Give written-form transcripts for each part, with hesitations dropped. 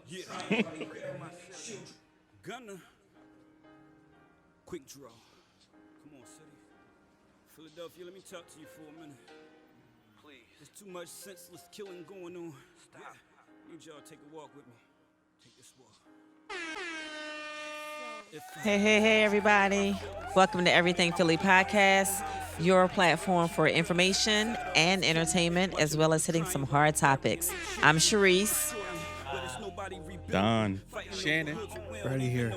Yeah. Gunner. Quick draw. Come on, city. Philadelphia, let me talk to you for a minute. Please. There's too much senseless killing going on. Stop. Yeah. Need y'all to take a walk with me. Take this walk. Hey, everybody. Welcome to Everything Philly Podcast, your platform for information and entertainment, as well as hitting some hard topics. I'm Sharice. Don. Shannon. Right here.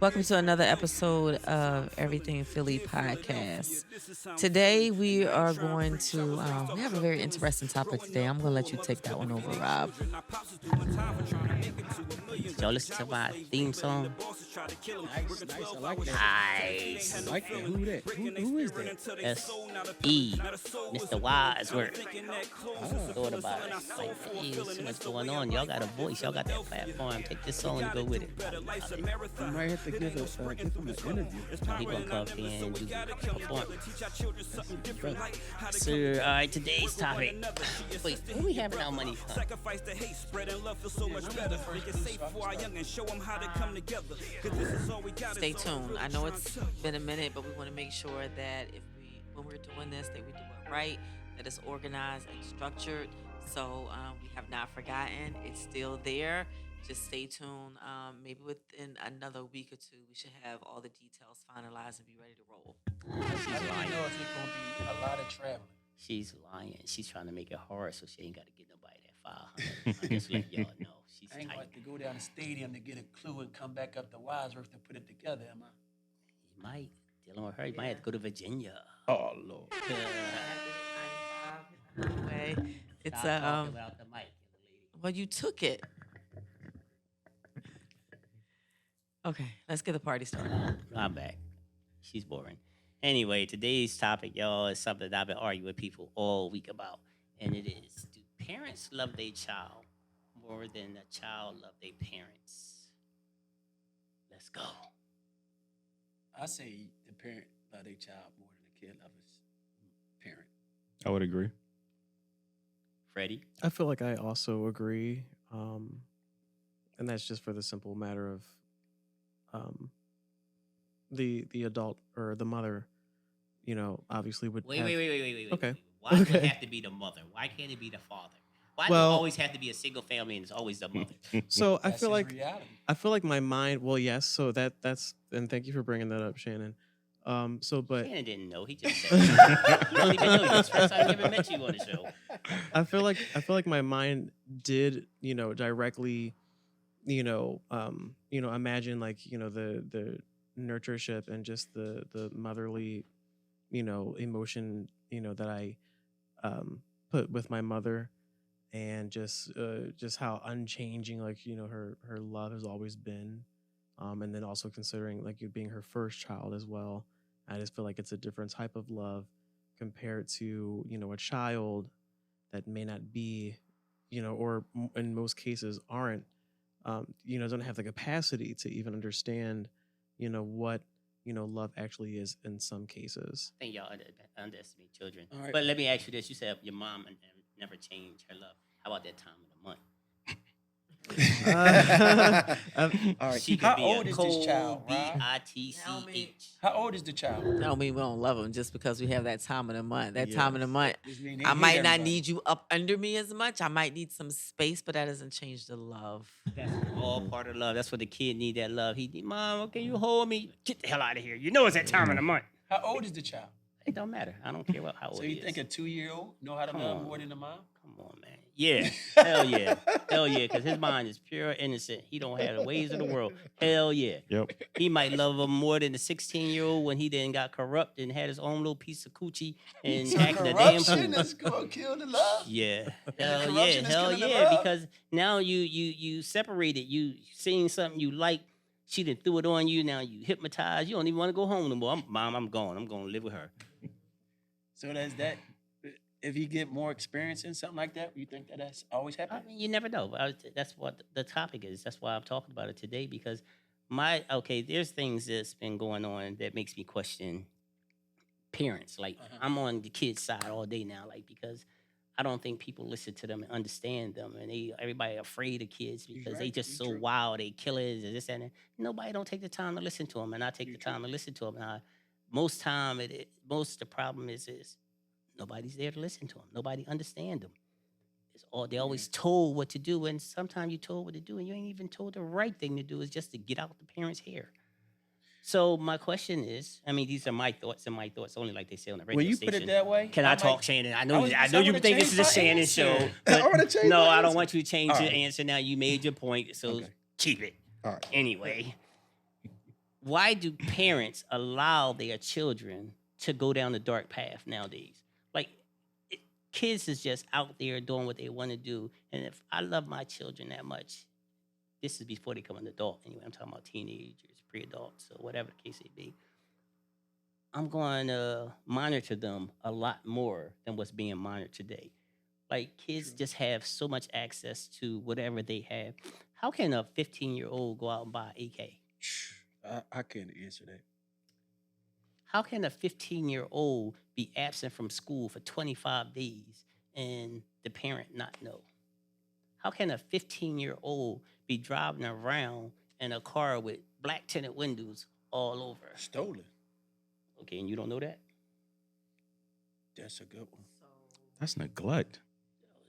Welcome to another episode of Everything Philly Podcast. Today, we are going to, we have a very interesting topic today. I'm going to let you take that one over, Rob. Did y'all listen to my theme song? Nice. I like that. Nice. I like that. Who that? Who is that? That's E. Mr. Wadsworth. Thought about it. Like, hey, there's so much going on. Y'all got a voice. Y'all got that platform. Take this song and go with it. You might have to give him an interview. He gonna come in and do a performance. So, all right, today's topic. Wait, where we having our money from? Stay tuned. I know it's been a minute, but we want to make sure that when we're doing this, that we do it right, that it's organized and structured. So we have not forgotten. It's still there. Just stay tuned. Maybe within another week or two, we should have all the details finalized and be ready to roll. She's I lying. know it's going to be a lot of traveling. She's lying. She's trying to make it hard so she ain't got to get nobody that 500. I'm just letting y'all know. She's I ain't tight. going to go down the stadium to get a clue and come back up to Wadsworth to put it together, am I? You might. Dealing with her, you might have to go to Virginia. Oh, Lord. Anyway, it's Stop talking without the mic, young lady. well, you took it. Okay, let's get the party started. I'm back. She's boring. Anyway, today's topic, y'all, is something that I've been arguing with people all week about. And it is, do parents love their child more than a child love their parents? Let's go. I say the parent love their child more than the kid love his parent. I would agree. Freddie? I feel like I also agree. And that's just for the simple matter of the adult or the mother, obviously would Wait. Okay. Why does it Okay. have to be the mother? Why can't it be the father? Why does Well- it always have to be a single family and it's always the mother? So That's his reality. I feel like my mind. Well, yes. So that's and thank you for bringing that up, Shannon. But Shannon didn't know. He just said it. You don't even know. It's the first time I ever met you on the show. I feel like my mind did directly imagine the nurtureship and just the motherly emotion that I put with my mother, and just how unchanging her love has always been, and then also considering you being her first child as well. I just feel like it's a different type of love compared to a child that may not be or in most cases aren't don't have the capacity to even understand what love actually is in some cases. I think y'all underestimate children. All right. But let me ask you this. You said your mom never changed her love. How about that time of the month? All right. She could How be old a is cold this child, Ron? bitch. How old is the child? I don't mean we don't love them just because we have that time of the month. That Yes. time of the month, This mean they I hate might not everybody. need you up under me as much. I might need some space, but that doesn't change the love. That's all part of love. That's what the kid need, that love. He need, Mom, can you hold me? Get the hell out of here. You know it's that time of the month. How old is the child? It don't matter. I don't care how old So he you is. think a 2-year-old know how to Come love on. more than the mom? Come on, man. Yeah. Hell yeah. Hell yeah. Because his mind is pure innocent. He don't have the ways of the world. Hell yeah. Yep. He might love him more than the 16-year-old when he then got corrupt and had his own little piece of coochie and So acting a damn corruption fool. is going to kill the love? Yeah. Hell yeah. corruption is Hell killing the yeah. love? Because now you separated. You seen something you like. She done threw it on you. Now you hypnotized. You don't even want to go home no more. Mom, I'm gone. I'm going to live with her. So does that, if you get more experience in something like that, you think that that's always I happening? mean, you never know. That's what the topic is. That's why I'm talking about it today because there's things that's been going on that makes me question parents. Like Uh-huh. I'm on the kids' side all day now, like because I don't think people listen to them and understand them, and everybody afraid of kids He's because they right. just He's so true. wild, they killers and this and that. Nobody don't take the time to listen to them, and I take You the true. time to listen to them. And most time, most the problem is nobody's there to listen to them. Nobody understand them. It's all they Yeah. always told what to do, and sometimes you told what to do, and you ain't even told the right thing to do is just to get out the parents' hair. So my question is, I mean, these are my thoughts and my thoughts only, like they say on the When radio you put it station. that way, Can I I talk, might. Shannon? I was. I I know you want to think this change is a my Shannon answer. show, I but want to change no, my I don't answer. want you to change All your right. answer now. You made your point, so Okay. keep it. All right. Anyway, why do parents allow their children to go down the dark path nowadays? Like, it, kids is just out there doing what they want to do, and if I love my children that much, this is before they become an adult. Anyway, I'm talking about teenagers, pre-adults, or whatever the case may be. I'm going to monitor them a lot more than what's being monitored today. Like kids True. just have so much access to whatever they have. How can a 15-year-old go out and buy AK? I can't answer that. How can a 15-year-old be absent from school for 25 days and the parent not know? How can a 15-year-old be driving around in a car with black tinted windows all over? Stolen. Okay, and you don't know that? That's a good one. That's neglect.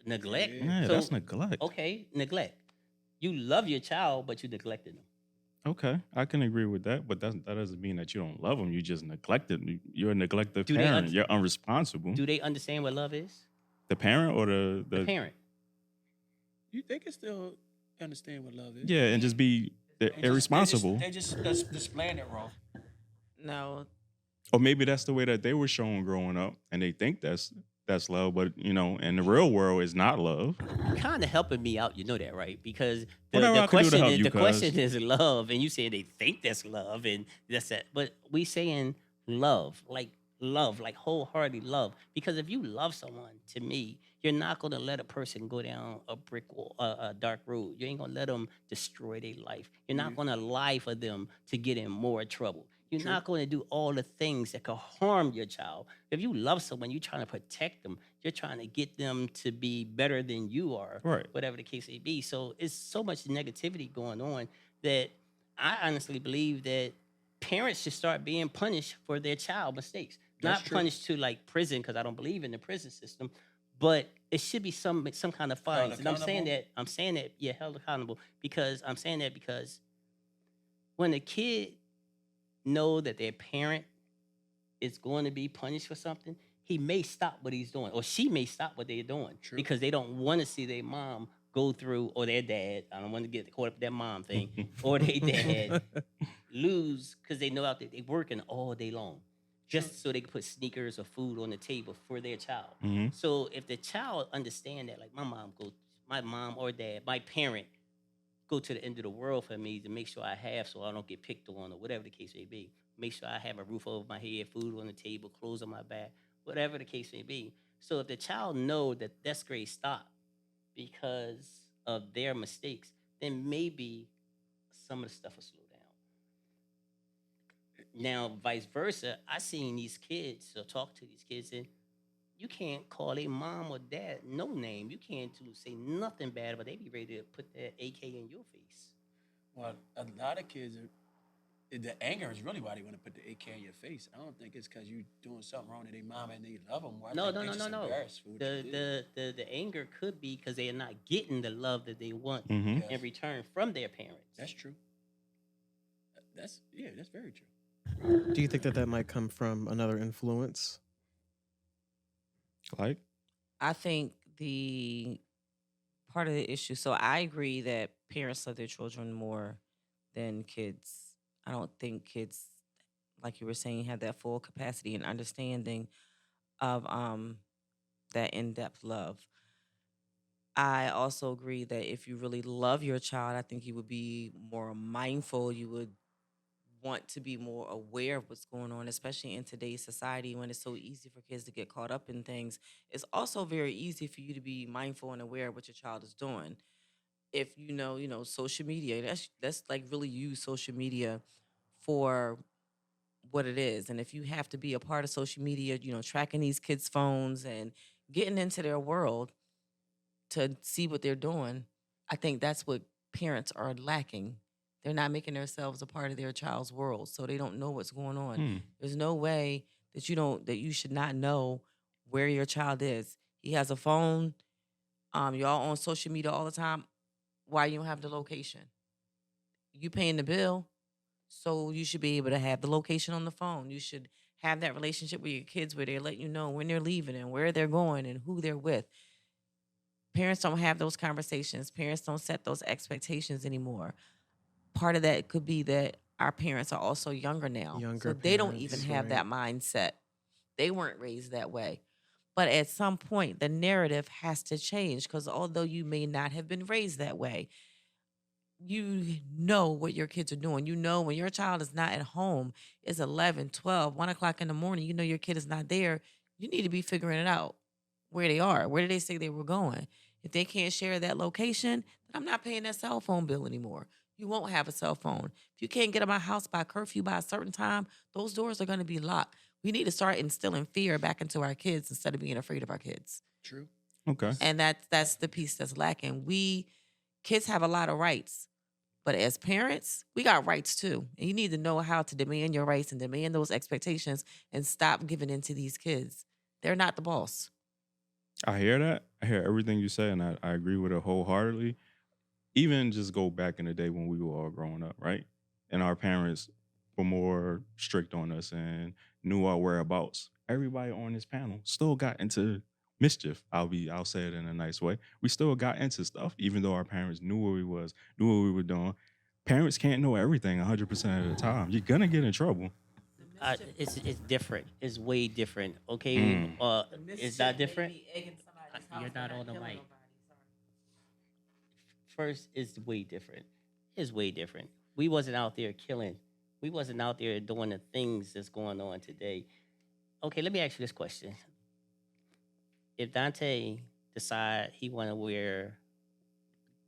Neglect. Yeah. Yeah, So, that's neglect. okay, neglect. You love your child, but you neglected them. Okay, I can agree with that, but that doesn't mean that you don't love them. You just neglected. You're a neglected Do they parent. You're unresponsible. Do they understand what love is? The parent or The parent. They can still understand what love is. yeah, and just be irresponsible. They're just displaying it wrong. No, Or maybe that's the way that they were shown growing up, and they think that's love. But in the real world, it's not love. You're kind of helping me out, you know that, right? Because Whatever I can do to help you, the cuz. question is love, and you saying they think that's love, and that's that. But we saying love, like wholehearted love. Because if you love someone, to me, you're not gonna let a person go down a brick wall, a dark road. You ain't gonna let them destroy their life. You're not gonna lie for them to get in more trouble. You're True. not going to do all the things that could harm your child. If you love someone, you're trying to protect them. You're trying to get them to be better than you are, Right. whatever the case may be. So it's so much negativity going on that I honestly believe that parents should start being punished for their child mistakes. That's Not true. punished to like prison because I don't believe in the prison system, but it should be some kind of fines. And I'm saying that yeah, held accountable because I'm saying that because when a kid know that their parent is going to be punished for something, he may stop what he's doing, or she may stop what they're doing True. because they don't want to see their mom go through, or their dad. I don't want to get caught up in that mom thing, or their dad lose because they know out there they working all day long, just so they can put sneakers or food on the table for their child. Mhm. So if the child understand that, like my mom or dad, my parent go to the end of the world for me to make sure I have so I don't get picked on or whatever the case may be. Make sure I have a roof over my head, food on the table, clothes on my back, whatever the case may be. So if the child know that that's grade stop because of their mistakes, then maybe some of the stuff will slow down. Now, vice versa, I seen these kids or talk to these kids and you can't call a mom or dad no name. You can't say nothing bad, but they be ready to put that AK in your face. Well, a lot of kids the anger is really why they want to put the AK in your face. I don't think it's because you doing something wrong to their mom and they love them. No. They're just embarrassed for what you did. The anger could be because they are not getting the love that they want Mhm. Yes. in return from their parents. That's true. That's very true. Do you think that might come from another influence? Like, I think the part of the issue. So I agree that parents love their children more than kids. I don't think kids, like you were saying, have that full capacity and understanding of that in-depth love. I also agree that if you really love your child, I think you would be more mindful. You would want to be more aware of what's going on, especially in today's society when it's so easy for kids to get caught up in things. It's also very easy for you to be mindful and aware of what your child is doing. If social media, that's like really use social media for what it is. And if you have to be a part of social media, tracking these kids' phones and getting into their world to see what they're doing. I think that's what parents are lacking. They're not making themselves a part of their child's world, so they don't know what's going on. Hmm. There's no way that you should not know where your child is. He has a phone. Y'all on social media all the time. Why you don't have the location? You paying the bill, so you should be able to have the location on the phone. You should have that relationship with your kids where they let you know when they're leaving and where they're going and who they're with. Parents don't have those conversations. Parents don't set those expectations anymore. Part of that could be that our parents are also younger now. Younger So they don't even parents, have that mindset. They weren't raised that way. But at some point, the narrative has to change because although you may not have been raised that way, you know what your kids are doing. You know when your child is not at home, it's 11, 12, 1 o'clock in the morning, you know your kid is not there. You need to be figuring it out where they are. Where did they say they were going? If they can't share that location, then I'm not paying that cell phone bill anymore. You won't have a cell phone. If you can't get to my house by curfew by a certain time, those doors are going to be locked. We need to start instilling fear back into our kids instead of being afraid of our kids. True. Okay. And that's the piece that's lacking. Kids have a lot of rights, but as parents, we got rights too. And you need to know how to demand your rights and demand those expectations and stop giving in to these kids. They're not the boss. I hear that. I hear everything you say, and I agree with it wholeheartedly. Even just go back in the day when we were all growing up, right? And our parents were more strict on us and knew our whereabouts. Everybody on this panel still got into mischief. I'll say it in a nice way. We still got into stuff, even though our parents knew where we was, knew what we were doing. Parents can't know everything 100% of the time. You're gonna get in trouble. It's different. It's way different. Okay, Mm. it's not different. You're not on the mic. First, it's way different. It's way different. We wasn't out there killing. We wasn't out there doing the things that's going on today. Okay, let me ask you this question. If Dante decide he want to wear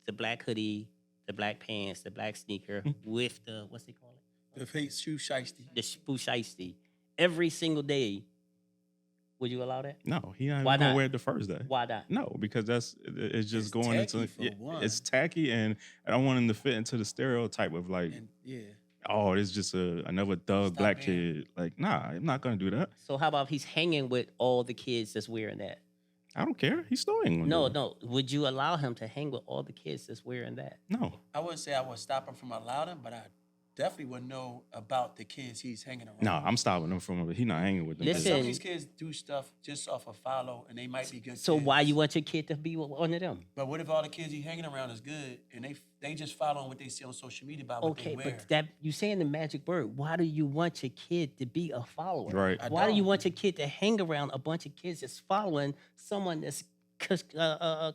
the black hoodie, the black pants, the black sneaker with the, what's they call it? The fake shoe shiesty. The spoo shiesty every single day, would you allow that? No, he not Why even gonna not? wear it the first day. Why not? No, because it's just It's going into tacky for one. it's tacky, and I don't want him to fit into the stereotype of like, And yeah. oh, it's just another thug Stop black being- kid. Like, nah, I'm not gonna do that. So how about if he's hanging with all the kids that's wearing that? I don't care. He's still ain't gonna No, do it. no. Would you allow him to hang with all the kids that's wearing that? No. I wouldn't say I would stop him from allowing him, but I definitely would know about the kids he's hanging around. No, I'm stopping him from. He not hanging with them. And Listen. some of these kids do stuff just off of follow, and they might be good. So kids. why you want your kid to be with one of them? But what if all the kids he hanging around is good, and they just following what they see on social media about what Okay, they wear? but that you saying the magic word. Why do you want your kid to be a follower? Right. I Why do you don't. want your kid to hang around a bunch of kids that's following someone that's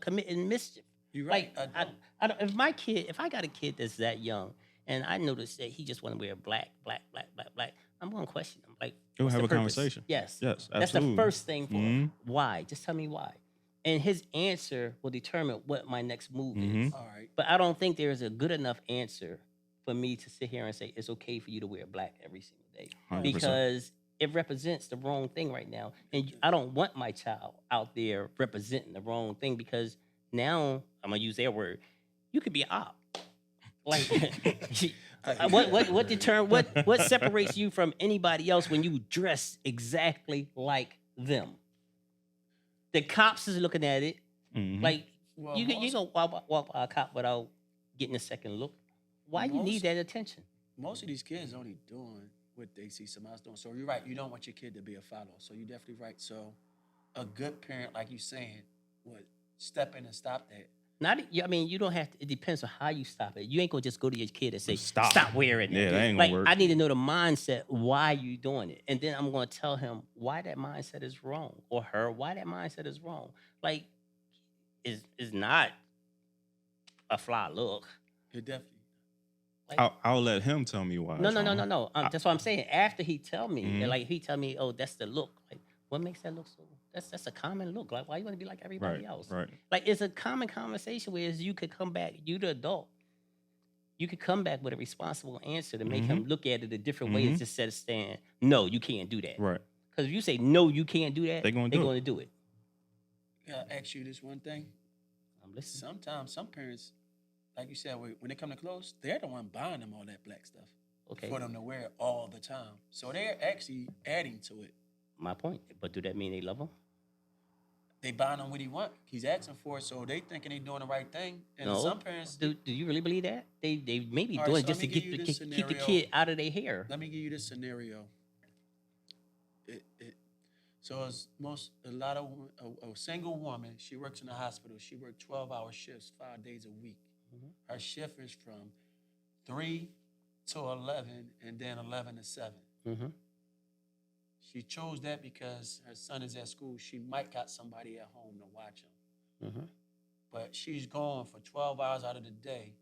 committing mischief? You're right. Like, I don't. if I got a kid that's that young, and I notice that he just want to wear black, I'm going to question him. Like, You'll what's have the a purpose? conversation. Yes. Yes, That's the absolutely. first thing for him. Mhm. Why? Just tell me why. And his answer will determine what my next move is. All right. But I don't think there is a good enough answer for me to sit here and say it's okay for you to wear black every single day 100%. because it represents the wrong thing right now. And I don't want my child out there representing the wrong thing because now I'm gonna use their word. You could be an op. Like what separates you from anybody else when you dress exactly like them? The cops is looking at it. Mhm. Like Well, you most- don't walk by a cop without getting a second look. Why you need Most- that attention? Most of these kids only doing what they see somebody else doing. So you're right. You don't want your kid to be a follower. So you're definitely right. So a good parent, like you saying, would step in and stop that. I mean, you don't have to. It depends on how you stop it. You ain't gonna just go to your kid and say, Stop. "Stop wearing Yeah, that." that ain't Like, gonna work. I need to know the mindset why you doing it, and then I'm gonna tell him why that mindset is wrong, or her why that mindset is wrong. Like, is not a fly look. It definitely. Like, I'll let him tell me why. no. it's wrong. That's what I'm saying. After he tell me, Mhm. and like he tell me, oh, that's the look. Like, what makes that look so? That's a common look. Like, why you want to be like everybody Right. else? Right. Like, it's a common conversation where you could come back, you the adult, you could come back with a responsible answer to make him look at it a different way Mhm. instead of saying, no, you can't do that. Right. Because if you say, no, you can't do that, They gonna they're do it. going to do it. Gotta ask you this one thing. I'm listening. Sometimes some parents, like you said, when they come to clothes, they're the one buying them all that black stuff Okay, for them to wear all the time. So they're actually adding to it. my point. But do that mean they love him? They buying him what he want. He's asking for it, so they thinking they doing the right thing. And No. some parents, Do you really believe that? They may be All right, doing so just to let me get give you the, this keep the scenario. kid out of their hair. let me give you this scenario. So it's a lot of a single woman. She works in a hospital. She works 12-hour shifts, 5 days a week. Mhm. Her shift is from 3 to 11, and then 11 to 7. Mm-hmm. She chose that because her son is at school. She might got somebody at home to watch him. Mm-hmm. But she's gone for 12 hours out of the day,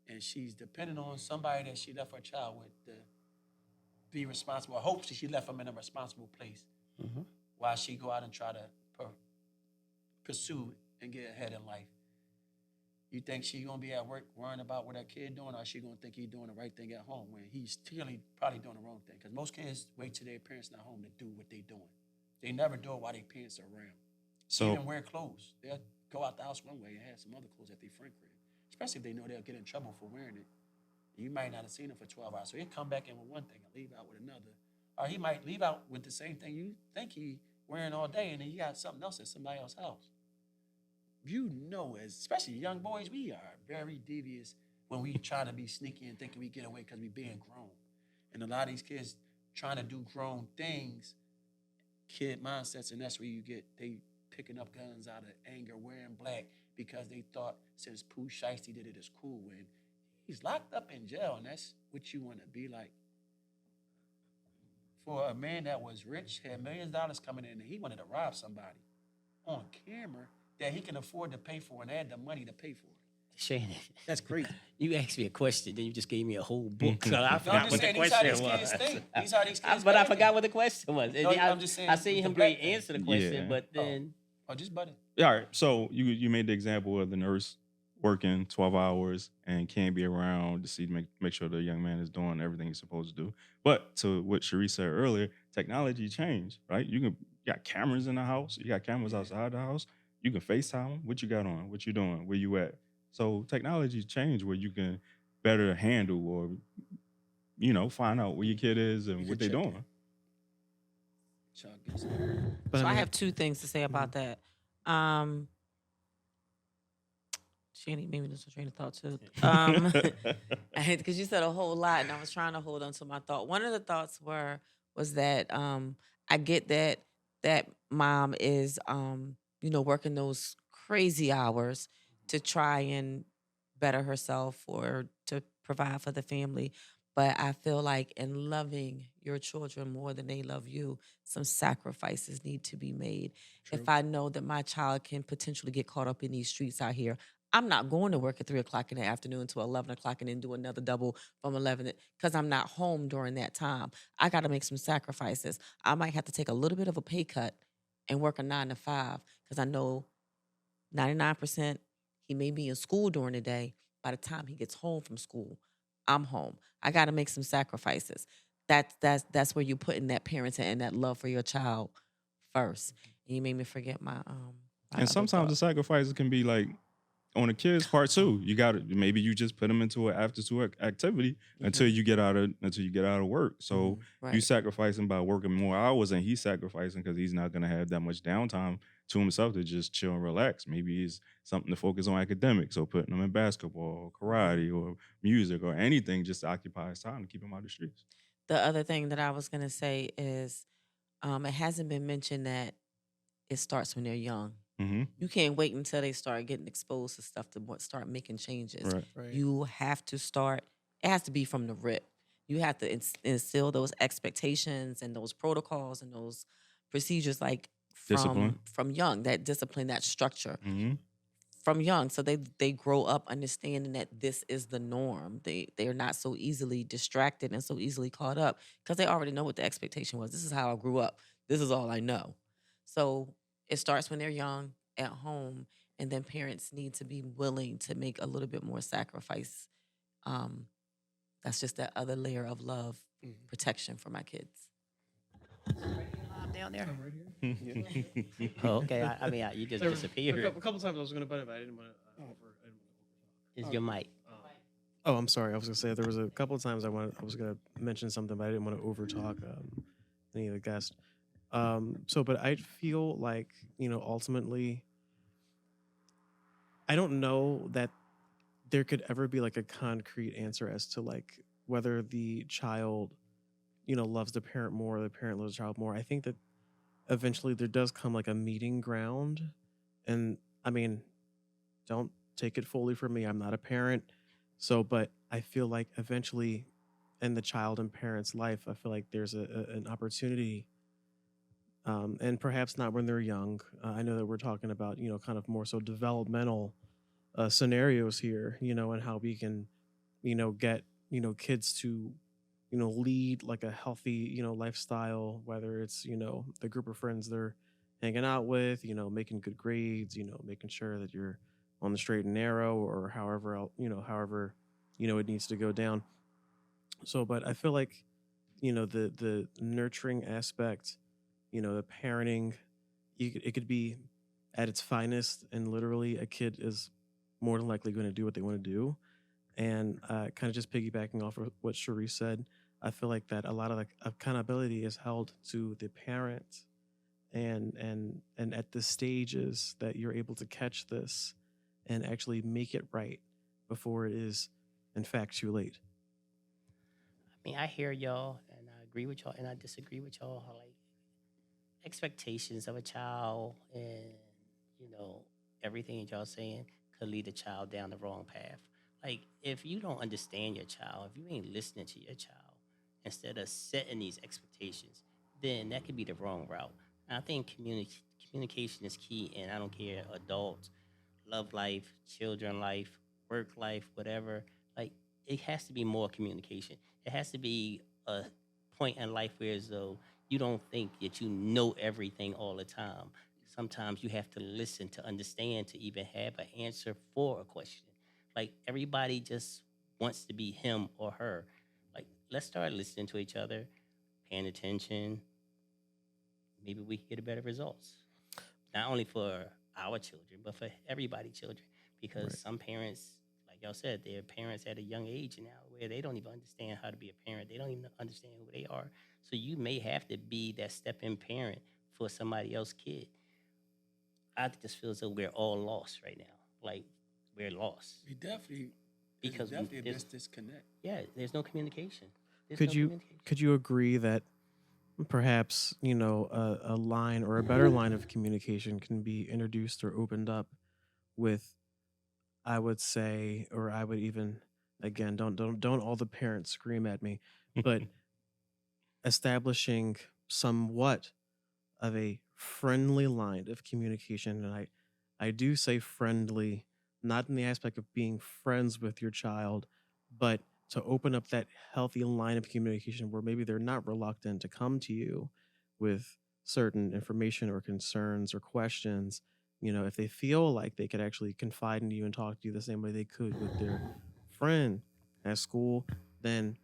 and she's depending on somebody that she left her child with to be responsible. Hopefully, she left him in a responsible place Mm-hmm. while she go out and try to pursue and get ahead in life. You think she gonna be at work worrying about what her kid doing, or she gonna think he doing the right thing at home when he's clearly probably doing the wrong thing? Because most kids wait till their parents not home to do what they doing. They never do it while their parents are around. So Even wear clothes. They'll go out the house one way and have some other clothes at their friend crib. Especially if they know they'll get in trouble for wearing it. You might not have seen them for 12 hours. So he'll come back in with one thing and leave out with another. Or he might leave out with the same thing you think he wearing all day, and then you got something else at somebody else's house. You know, as especially young boys, we are very devious when we try to be sneaky and thinking we get away because we being grown. And a lot of these kids trying to do grown things, kid mindsets, and that's where you get they picking up guns out of anger, wearing black because they thought since Pooh Shiesty did it, it's cool. When he's locked up in jail, and that's what you want to be like. For a man that was rich, had millions of dollars coming in, and he wanted to rob somebody on camera that he can afford to pay for and had the money to pay for it. Shannon, That's crazy. you asked me a question, then you just gave me a whole book. So I No, I'm forgot just what the saying, these how question these kids was. think. These how these kids But I think. forgot what the question was. No, I, I'm just saying I seen with the him black great thing. answer the question, Yeah. but then Oh, just butter. all right. So you made the example of the nurse working 12 hours and can't be around to see make sure the young man is doing everything he's supposed to do. But to what Cherie said earlier, technology changed, right? You got cameras in the house, you got cameras outside the house, you can FaceTime them. What you got on? What you doing? Where you at? So technology changed where you can better handle or find out where your kid is and You what can they check doing. Chuck gets it. But So I mean, have two things to say about that. Shanny made me lose my train of thought too. Because you said a whole lot, and I was trying to hold on to my thought. One of the thoughts was that I get that mom is working those crazy hours to try and better herself or to provide for the family. But I feel like in loving your children more than they love you, some sacrifices need to be made. If I know that my child can potentially get caught up in these streets out here, I'm not going to work at 3 o'clock in the afternoon to 11 o'clock and then do another double from 11 because I'm not home during that time. I got to make some sacrifices. I might have to take a little bit of a pay cut and work a 9 to 5 because I know 99% he may be in school during the day. By the time he gets home from school, I'm home. I got to make some sacrifices. That's where you put in that parenting and that love for your child first. And you made me forget my my And other sometimes the thought. sacrifices can be like on the kids' part too. You got to maybe you just put them into an after school activity until you get out of work. So you Right. sacrificing by working more hours, and he's sacrificing because he's not gonna have that much downtime to himself to just chill and relax. Maybe it's something to focus on academics or putting them in basketball, or karate, or music, or anything just to occupy his time to keep him out of the streets. The other thing that I was gonna say is, it hasn't been mentioned that it starts when they're young. Mm-hmm. You can't wait until they start getting exposed to stuff to start making changes. Right. right. You have to start. It has to be from the rip. You have to instill those expectations and those protocols and those procedures, like Discipline. from young. That discipline, that structure Mm-hmm. from young, so they grow up understanding that this is the norm. They're not so easily distracted and so easily caught up because they already know what the expectation was. This is how I grew up. This is all I know. So it starts when they're young at home, and then parents need to be willing to make a little bit more sacrifice. That's just that other layer of love, protection for my kids. down there. Right here. Oh, okay. I mean, you just A disappeared. couple times I was going to butt it, but I didn't want to Is your mic? Oh, I'm sorry. I was gonna say there was a couple of times I was gonna mention something, but I didn't want to overtalk any of the guests. But I feel like ultimately, I don't know that there could ever be like a concrete answer as to like whether the child, loves the parent more or the parent loves the child more. I think that eventually there does come like a meeting ground, and I mean, don't take it fully from me. I'm not a parent. So, but I feel like eventually in the child and parent's life, I feel like there's an opportunity, and perhaps not when they're young. I know that we're talking about, kind of more so developmental scenarios here, and how we can, get, kids to, lead like a healthy, lifestyle, whether it's, the group of friends they're hanging out with, making good grades, making sure that you're on the straight and narrow or however, it needs to go down. So, but I feel like, the nurturing aspect, the parenting, it could be at its finest, and literally a kid is more than likely going to do what they want to do. And kind of just piggybacking off of what Cherie said, I feel like that a lot of the accountability is held to the parent, and at the stages that you're able to catch this and actually make it right before it is in fact too late. I mean, I hear y'all, and I agree with y'all, and I disagree with y'all. How like expectations of a child, and you know everything that y'all saying could lead a child down the wrong path. Like if you don't understand your child, if you ain't listening to your child, instead of setting these expectations, then that could be the wrong route. And I think communication is key, and I don't care adults, love life, children life, work life, whatever. Like it has to be more communication. It has to be a point in life where as though you don't think that you know everything all the time. Sometimes you have to listen to understand to even have an answer for a question. Like everybody just wants to be him or her. Like let's start listening to each other, paying attention. Maybe we can get a better results. Not only for our children, but for everybody's children. Because Right. some parents, like y'all said, they're parents at a young age now where they don't even understand how to be a parent. They don't even understand who they are. So you may have to be that step in parent for somebody else's kid. I just feel as though we're all lost right now. Like we're lost We definitely, because there's definitely there's, this disconnect. yeah, there's no communication. There's Could no you communication. could you agree that perhaps a line or a better line of communication can be introduced or opened up with, I would say, or I would even, again, don't all the parents scream at me, but establishing somewhat of a friendly line of communication. And I do say friendly, not in the aspect of being friends with your child, but to open up that healthy line of communication where maybe they're not reluctant to come to you with certain information or concerns or questions. If they feel like they could actually confide in you and talk to you the same way they could with their friend at school, then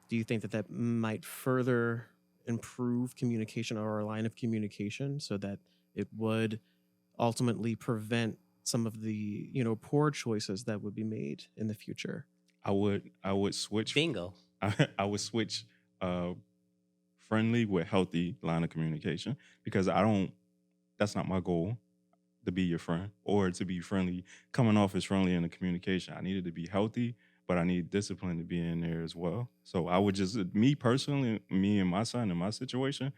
do you think that that might further improve communication or a line of communication so that it would ultimately prevent some of the poor choices that would be made in the future? I would switch. Bingo. I would switch uh, friendly with healthy line of communication because I don't. That's not my goal to be your friend or to be friendly. Coming off as friendly in the communication, I needed to be healthy, but I need discipline to be in there as well. So I would just, me personally, me and my son in my situation,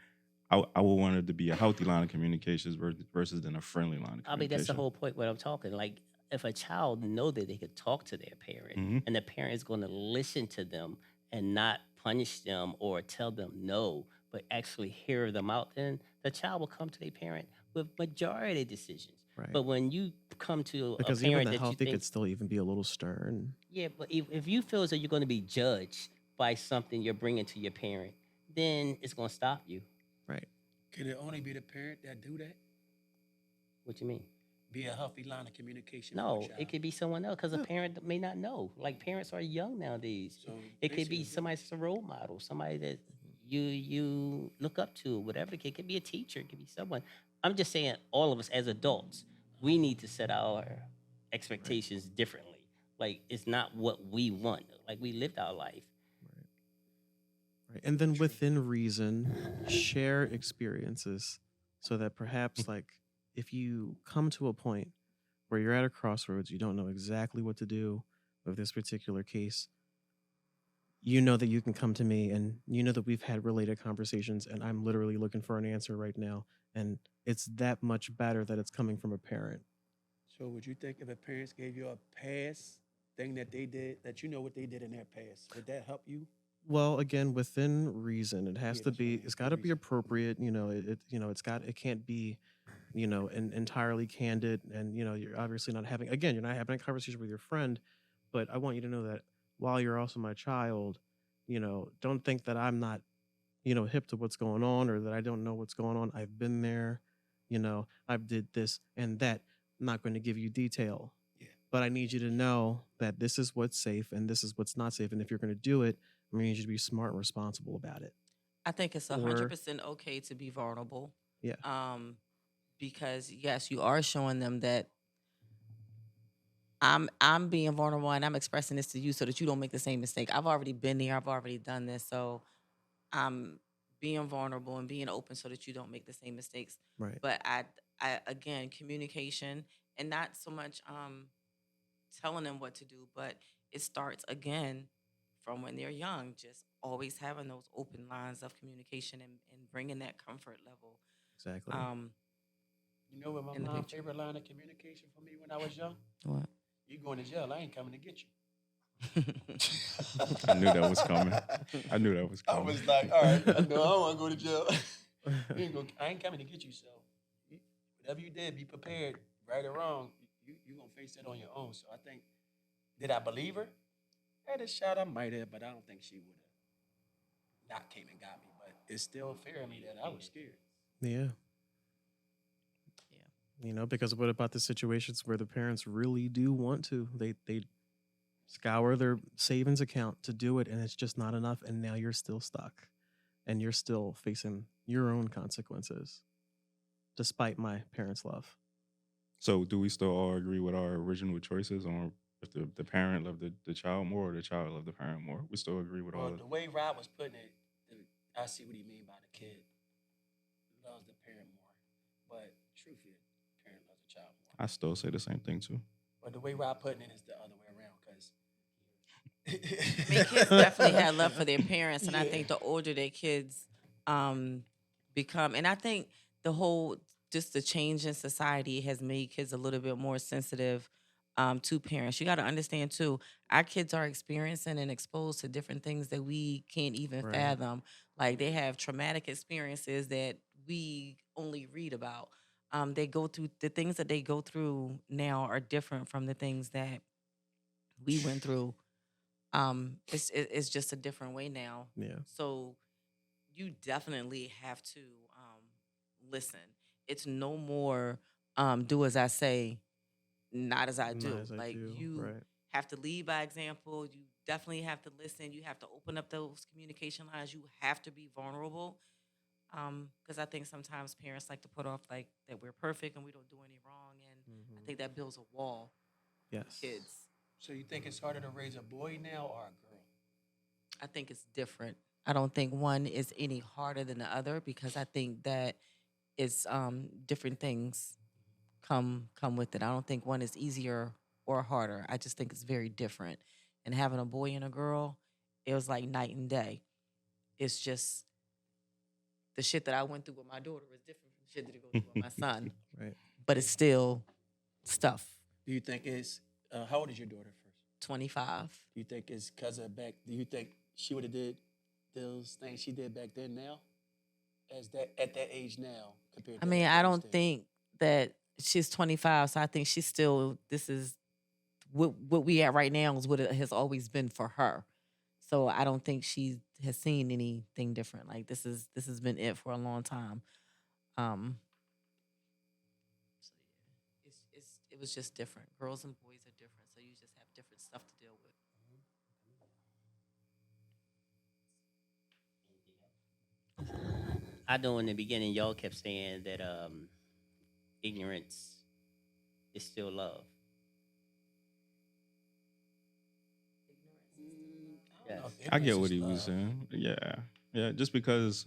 I would want it to be a healthy line of communications versus than a friendly line of I mean, that's the communication. whole point what I'm talking. Like, if a child know that they could talk to their parent Mhm. and the parent is going to listen to them and not punish them or tell them no, but actually hear them out, then the child will come to their parent with majority decisions. Right. But when you come to a Because even parent the that you healthy think, could still even be a little stern. yeah, but if you feel as though you're going to be judged by something you're bringing to your parent, then it's going to stop you. Right. Can it only be the parent that do that? What you mean? Be a healthy line of communication for a No, child. it could be someone else because a Yeah. parent may not know. Like parents are young nowadays. So It could be basically, somebody that's a role model, somebody that you look up to, whatever the kid. It could be a teacher, it could be someone. I'm just saying, all of us as adults, we need to set our expectations differently. Like, it's not what we want. Like, we lived our life. Right. And then within reason, share experiences so that perhaps like if you come to a point where you're at a crossroads, you don't know exactly what to do with this particular case, you know that you can come to me and you know that we've had related conversations and I'm literally looking for an answer right now. And it's that much better that it's coming from a parent. So would you think if a parents gave you a past thing that they did, that you know what they did in their past, would that help you? Well, again, within reason, it has Yeah, to that's what I be. mean, It's within got to be reason. appropriate. You know, it's got. It can't be, entirely candid. And you're obviously not having. Again, you're not having a conversation with your friend, but I want you to know that while you're also my child, don't think that I'm not, hip to what's going on or that I don't know what's going on. I've been there. I've did this and that. I'm not going to give you detail, Yeah. but I need you to know that this is what's safe and this is what's not safe. And if you're going to do it, I need you to be smart and responsible about it. I think it's Or 100% okay to be vulnerable. Yeah. Because yes, you are showing them that I'm being vulnerable and I'm expressing this to you so that you don't make the same mistake. I've already been there. I've already done this. So I'm being vulnerable and being open so that you don't make the same mistakes. Right. But I again, communication and not so much telling them what to do, but it starts again from when they're young. Just always having those open lines of communication and bringing that comfort level. Exactly. You know what my In the mom's picture. favorite line of communication for me when I was young? What? You going to jail, I ain't coming to get you. I knew that was coming. I knew that was I coming. was like, all right, I know I don't want to go to jail. I ain't coming to get you, so whatever you did, be prepared, right or wrong. You going to face that on your own. So I think, did I believe her? At a shot, I might have, but I don't think she would have not came and got me. But it's still fair in me that I was scared. Yeah. Because what about the situations where the parents really do want to? They scour their savings account to do it, and it's just not enough, and now you're still stuck, and you're still facing your own consequences, despite my parents' love. So do we still all agree with our original choices on if the parent loved the child more or the child loved the parent more? We still agree with all Well, of the way Rob was putting it, I see what he mean by the kid loves the parent more. But truth is, parent loves the child more. I still say the same thing too. But the way Rob putting it is the other way around, because I mean, kids definitely had love for their parents, and I Yeah. think the older their kids become, and I think the whole just the change in society has made kids a little bit more sensitive to parents. You got to understand too, our kids are experiencing and exposed to different things that we can't even Right. fathom. Like they have traumatic experiences that we only read about. They go through the things that they go through now are different from the things that we went through. It's just a different way now. Yeah. So you definitely have to listen. It's no more do as I say, not as I Not do. as I Like do, you right. have to lead by example. You definitely have to listen. You have to open up those communication lines. You have to be vulnerable. Because I think sometimes parents like to put off like that we're perfect and we don't do any wrong, and I think that builds a wall Yes. for kids. So you think it's harder to raise a boy now or a girl? I think it's different. I don't think one is any harder than the other because I think that it's different things come with it. I don't think one is easier or harder. I just think it's very different. And having a boy and a girl, it was like night and day. It's just the shit that I went through with my daughter is different from the shit that I go through with my son. Right. But it's still stuff. Do you think it's, how old is your daughter first? 25. Do you think it's because of back, do you think she would have did those things she did back then now? As that at that age now compared to I mean, at I that age don't then? think that she's 25, so I think she's still. This is what we at right now is what it has always been for her. So I don't think she has seen anything different. Like this has been it for a long time. So yeah, it was just different. Girls and boys are different, so you just have different stuff to deal with. I know in the beginning y'all kept saying that ignorance is still love. I don't know if I get ignorance what is he was love. saying. Yeah. Just because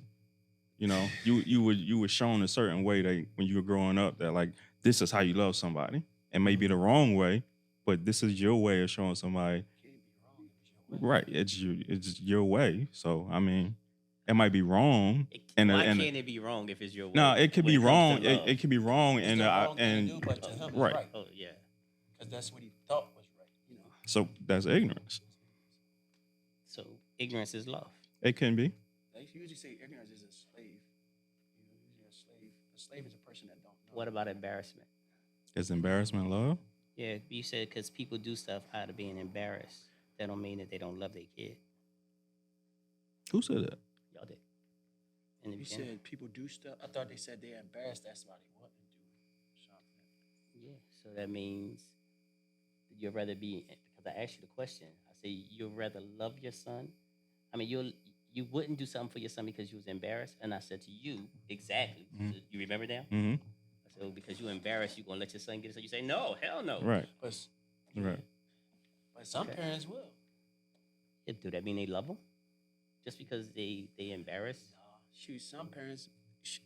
you were shown a certain way that when you were growing up that like this is how you love somebody, and maybe the wrong way, but this is your way of showing somebody Can't be wrong if it's your way. right. It's your way. So I mean, it might be wrong, Why and can't it be wrong if it's your way? no, it could when be it comes to wrong. love? It could be wrong, It's and the wrong thing to and do, but to him, right. it's right. Oh yeah. Because that's what he thought was right. You know. So that's ignorance. So ignorance is love. It can be. They usually say ignorance is a slave. You know, usually a slave. A slave is a person that don't know. What about embarrassment? Is embarrassment love? Yeah, you said because people do stuff out of being embarrassed. That don't mean that they don't love their kid. Who said that? Y'all did. In the You beginning. said people do stuff. I thought they said they're embarrassed. That's why they want to do something. Yeah. So that means you'd rather be, because I asked you the question. I say you'd rather love your son. I mean, you wouldn't do something for your son because you was embarrassed. And I said to you, exactly. Mhm. So you remember that? Mm-hmm. I said, oh, because you're embarrassed, you're gonna let your son get it. So you say, no, hell no. Right. But Right. some Okay. parents will. Yeah, do that mean they love them? Just because they embarrassed? Shoot, some parents.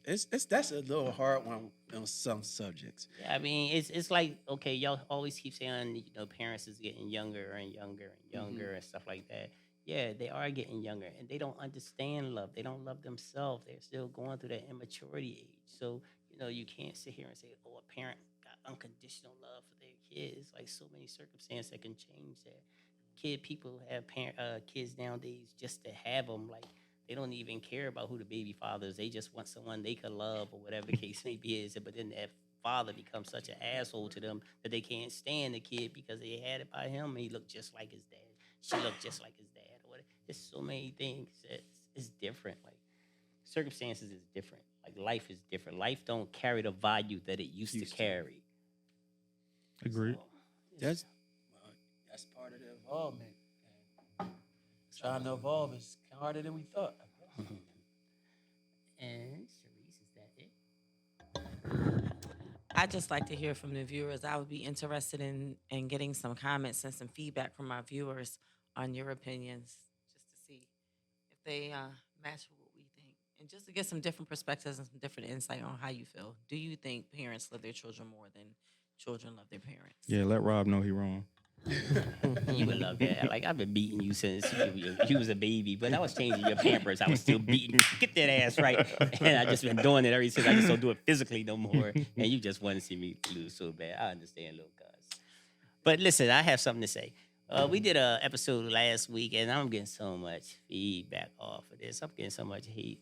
It's that's a little hard one on some subjects. Yeah, I mean, it's like, okay, y'all always keep saying, parents is getting younger and younger and younger and stuff like that. Yeah, they are getting younger and they don't understand love. They don't love themselves. They're still going through that immaturity age. So, you can't sit here and say, oh, a parent got unconditional love for their kids. Like so many circumstances that can change that. People have kids nowadays just to have them. Like they don't even care about who the baby father is. They just want someone they could love or whatever the case may be. But then that father becomes such an asshole to them that they can't stand the kid because they had it by him. And he looked just like his dad. She looked just like his dad. Or whatever. There's so many things. It's different. Like circumstances is different. Like life is different. Life don't carry the value that it used to carry. Agreed. So, That's part of the involvement. And trying to evolve is harder than we thought. and Sharice, is that it? I'd just like to hear from the viewers. I would be interested in getting some comments and some feedback from our viewers on your opinions, just to see if they match with what we think, and just to get some different perspectives and some different insight on how you feel. Do you think parents love their children more than children love their parents? Yeah, let Rob know he wrong. You would love that. Like I've been beating you since you was a baby, but I was changing your Pampers. I was still beating you. Get that ass right. And I just been doing it ever since. I just don't do it physically no more. And you just want to see me lose so bad. I understand, little cuz. But listen, I have something to say. We did a episode last week, and I'm getting so much feedback off of this. I'm getting so much hate.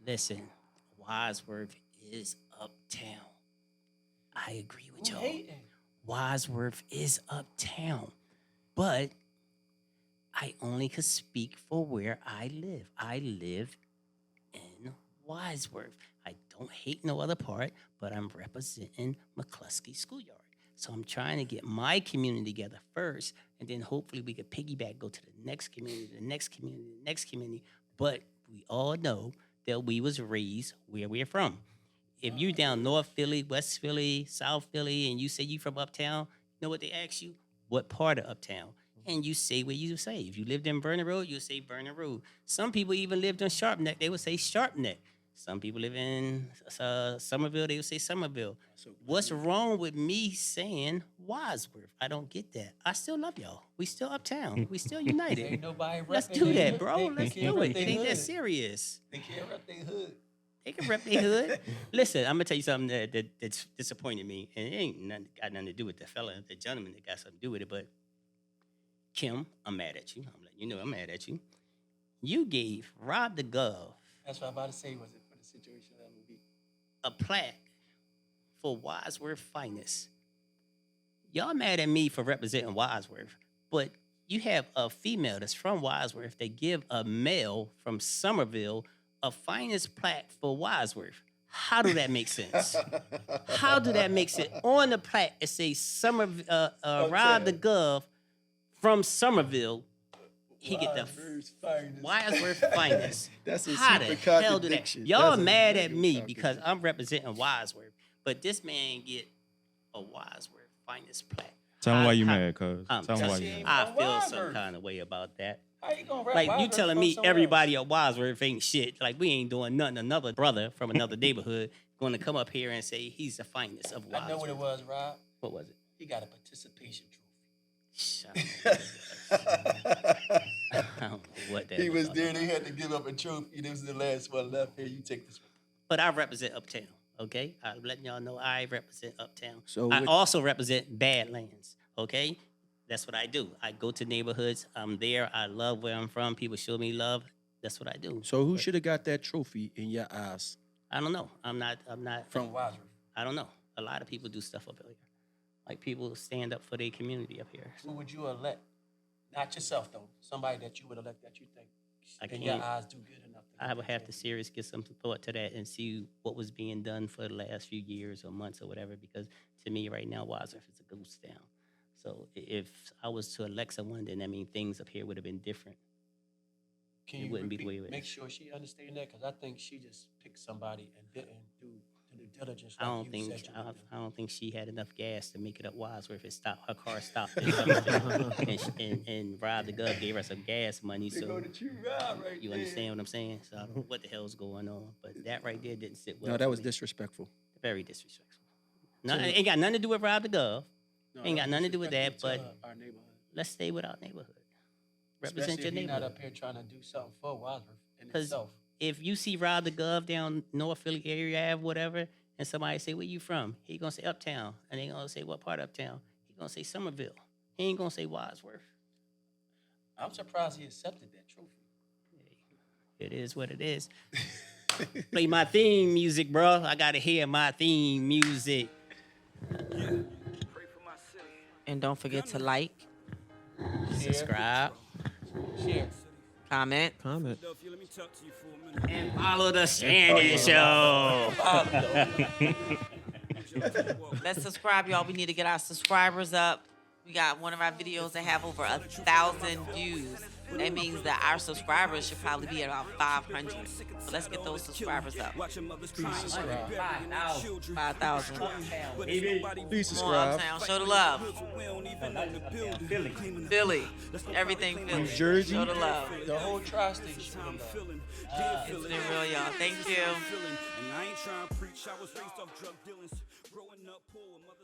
Listen, Wadsworth is uptown. I agree with y'all. Wadsworth is uptown, but I only could speak for where I live. I live in Wadsworth. I don't hate no other part, but I'm representing McCluskey Schoolyard. So I'm trying to get my community together first, and then hopefully we could piggyback, go to the next community, the next community, the next community. But we all know that we was raised where we're from. If you down North Philly, West Philly, South Philly, and you say you from uptown, you know what they ask you? What part of uptown? And you say what you say. If you lived in Vernon Road, you'll say Vernon Road. Some people even lived on Sharp Neck. They would say Sharp Neck. Some people live in Somerville. They would say Somerville. What's wrong with me saying Wadsworth? I don't get that. I still love y'all. We still uptown. We still united. Ain't nobody Let's repping do their that, hood. bro. Let's can't do rep it. their It ain't that hood. serious. They can't rep their hood. They can rep their hood. Listen, I'm gonna tell you something that's disappointed me, and it ain't got nothing to do with the gentleman that got something to do with it. But Kim, I'm mad at you. I'm letting you know I'm mad at you. You gave Rob the Gov That's what I'm about to say. Was it for the situation that would be? a plaque for Wadsworth Finest. Y'all mad at me for representing Wadsworth, but you have a female that's from Wadsworth that give a male from Somerville a finest plaque for Wadsworth. How do that make sense? How do that make sense? On the plaque, it says Rob the Gov from Somerville, he get the Wadsworth's finest. Wadsworth finest. That's a How the super hell do that? contradiction. Y'all That's a mad at real me because contradiction. I'm representing Wadsworth, but this man get a Wadsworth finest plaque. Tell him why you How- mad, cuz. I'm Tell him why telling you you, mad. I feel some Wadsworth. kind of way about that. How you gonna rap Like you Wadsworth telling from me somewhere everybody else? at Wadsworth ain't shit. Like we ain't doing nothing. Another brother from another neighborhood going to come up here and say he's the finest of Wadsworth. I know what it was, Rob. What was it? He got a participation trophy. Shut up. I don't know what that He was about. there. They had to give up a trophy. This was the last one left. Here, you take this one. But I represent Uptown. Okay, I'm letting y'all know I represent Uptown. So I what- also represent Badlands. Okay, that's what I do. I go to neighborhoods. I'm there. I love where I'm from. People show me love. That's what I do. So who should have got that trophy in your eyes I don't know. I'm not. from Wadsworth? I don't know. A lot of people do stuff up here. Like people stand up for their community up here. Who would you elect? Not yourself though. Somebody that you would elect that you think I in your can't- eyes do good enough. To I get would that have to trophy? seriously give some thought to that and see what was being done for the last few years or months or whatever. Because to me, right now, Wadsworth is a ghost town. So if I was to elect someone, then that means things up here would have been different. Can It you wouldn't be the repeat- way it make is. sure she understand that? Because I think she just picked somebody and didn't do the due diligence. I like don't you think said you would do. I don't think she had enough gas to make it up Wadsworth. It stopped. Her car stopped at something, and Rob the Gov gave her some gas money. They So go to True Rob right you there. understand what I'm saying? So I don't know what the hell's going on, but that right there didn't sit well. No, that for was me. disrespectful. Very disrespectful. No, it ain't got nothing to do with Rob the Gov. No, Ain't got that was nothing to do with that, disrespectful to our neighborhood. Let's stay with our neighborhood. Represent Especially your if you're not neighborhood. up here trying to do something for Wadsworth in 'Cause itself. If you see Rob the Gov down North Philly area, whatever, and somebody say, "Where you from?" He gonna say Uptown, and they gonna say, "What part of Uptown?" He gonna say Somerville. He ain't gonna say Wadsworth. I'm surprised he accepted that trophy. It is what it is. Play my theme music, bro. I gotta hear my theme music. Pray for my city. And don't forget to like, Subscribe Share. comment. Comment. Philadelphia, let me talk to you for a minute. and follow the Stranded Show. Let's subscribe, y'all. We need to get our subscribers up. We got one of our videos that have over 1,000 views. That means that our subscribers should probably be at about 500. So let's get those subscribers up. Please subscribe. 5,000. Please Come on, subscribe. Uptown. Show the love. Philly. Everything Philly. New Jersey. Show the love. The whole tri-state should be love. It's been real, y'all. Thank you. And I ain't trying to preach. I was raised off drug dealings. Growing up poor, mother